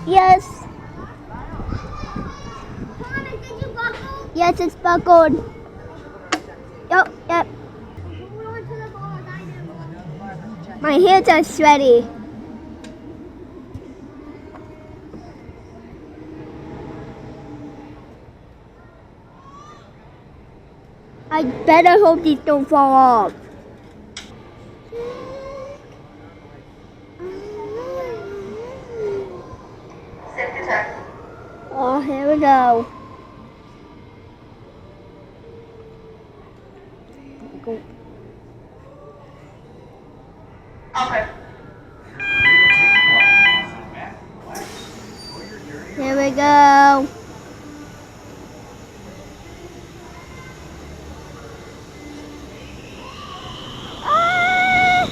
Yes. Thomas, did you buckle? Yes, it's buckled. Yep. Hold on to the ball as I do. My hands are sweaty. I better hope these don't fall off. Safety check. Oh, here we go. Okay. Here we go. Ah!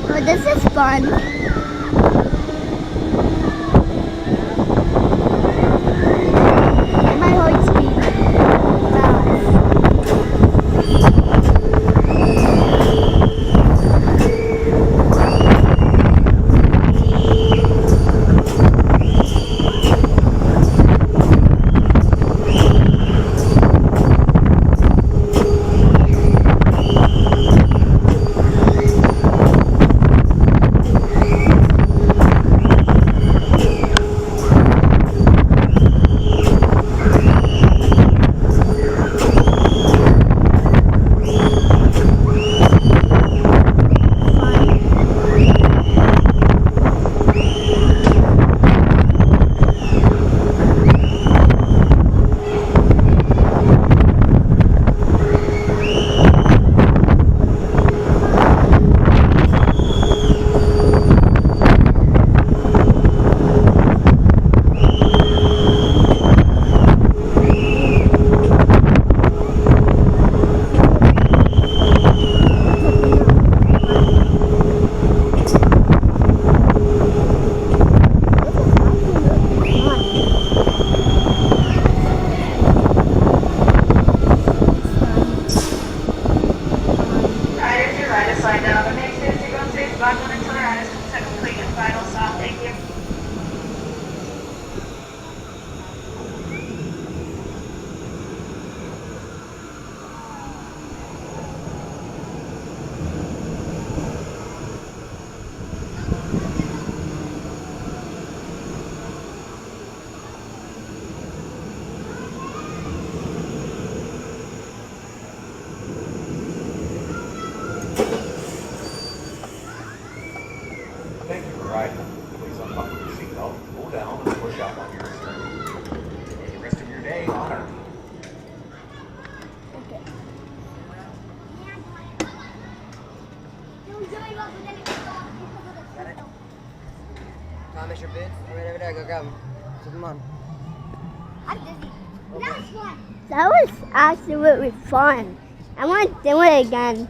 Oh, this is fun. My heart speed Riders, your ride is slide down. The next is to go safe buckle until the ride is complete and final stop. Thank you. Thank you for riding. Please unbuckle your seatbelt, pull down, and push up on your steering. Enjoy the rest of your day on Earth. Thomas, your boots? Right over there, go grab them. Put them on. I'm dizzy. That was fun. That was absolutely fun. I want to do it again.